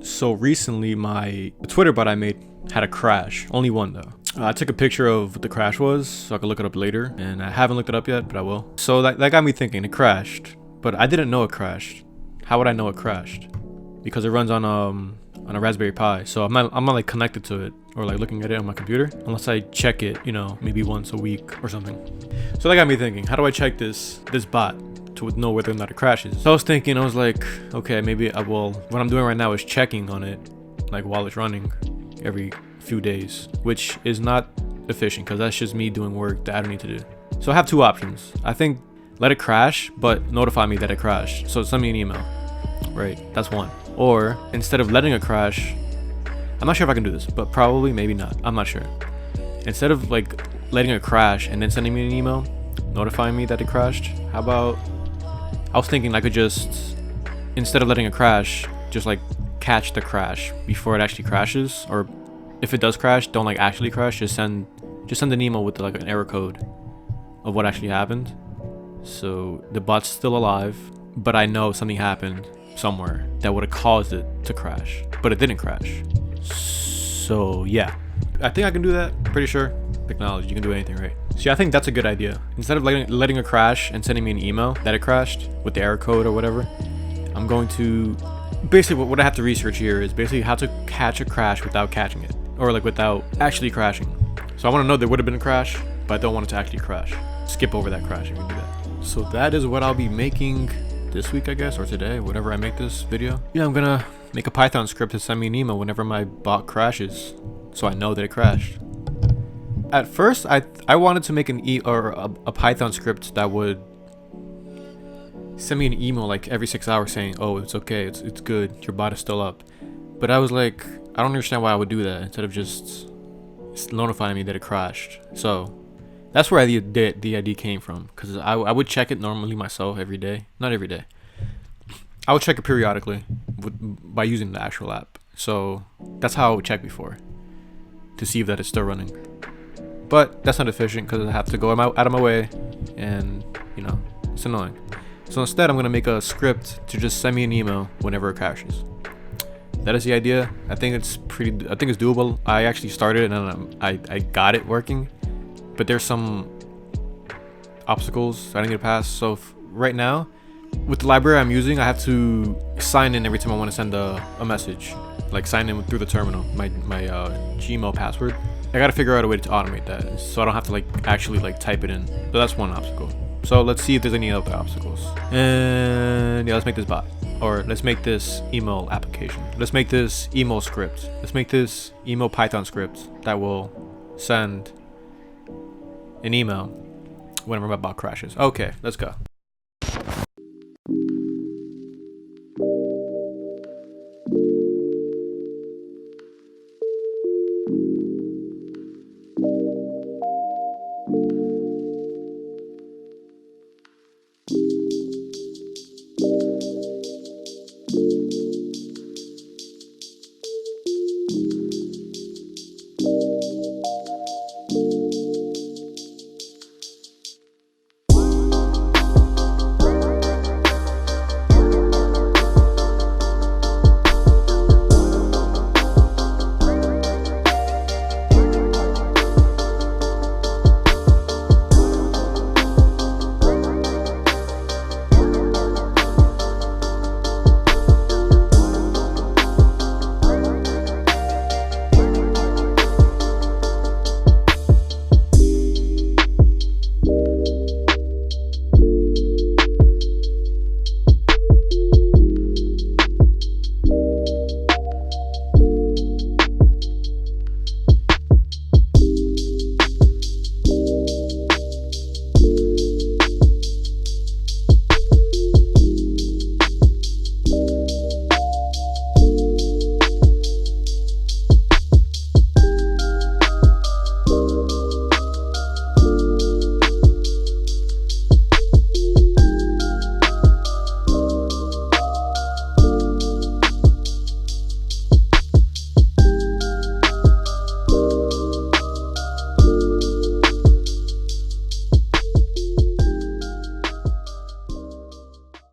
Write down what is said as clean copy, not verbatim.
So recently the Twitter bot I made had a crash. Only one though. I took a picture of what the crash was so I could look it up later, and I haven't looked it up yet, but I will. So that got me thinking. It crashed, but I didn't know it crashed. How would I know it crashed? Because it runs on a Raspberry Pi, so I'm not like connected to it or like looking at it on my computer unless I check it, you know, maybe once a week or something. So that got me thinking, how do I check this bot to know whether or not it crashes? So I was thinking, I was like, okay, maybe what I'm doing right now is checking on it like while it's running every few days, which is not efficient because that's just me doing work that I don't need to do. So I have two options. I think let it crash, but notify me that it crashed. So send me an email, right? That's one. Or instead of letting it crash, I'm not sure if I can do this, but probably, maybe not. I'm not sure. Instead of like letting it crash and then sending me an email notifying me that it crashed, how about, I was thinking I could just, instead of letting it crash, just like catch the crash before it actually crashes. Or if it does crash, don't like actually crash, just send an email with like an error code of what actually happened. So the bot's still alive, but I know something happened somewhere that would have caused it to crash, but it didn't crash. So yeah, I think I can do that. Pretty sure. Technology, you can do anything, right? See, I think that's a good idea. Instead of letting it crash and sending me an email that it crashed with the error code or whatever, I'm going to basically, what I have to research here is basically how to catch a crash without catching it, or like without actually crashing. So I want to know there would have been a crash, but I don't want it to actually crash. Skip over that crash if you do that. So that is what I'll be making this week, I guess, or today, whenever I make this video. Yeah, I'm gonna make a Python script to send me an email whenever my bot crashes, so I know that it crashed. At first, I wanted to make a Python script that would send me an email like every 6 hours saying, "Oh, it's okay, it's good, your bot is still up." But I was like, I don't understand why I would do that instead of just notifying me that it crashed. So that's where the idea came from, because I would check it normally myself every day. Not every day. I would check it periodically by using the actual app. So that's how I would check before, to see if that it's still running. But that's not efficient because I have to go out of my way, and you know, it's annoying. So instead, I'm gonna make a script to just send me an email whenever it crashes. That is the idea. I think it's doable. I actually started and I got it working, but there's some obstacles I need to pass. So right now, with the library I'm using, I have to sign in every time I want to send a message, like sign in through the terminal, my Gmail password. I gotta figure out a way to automate that, so I don't have to like actually like type it in. So that's one obstacle. So let's see if there's any other obstacles. And yeah, let's make this bot, or let's make this email application. Let's make this email script. Let's make this email Python script that will send an email whenever my bot crashes. Okay, let's go.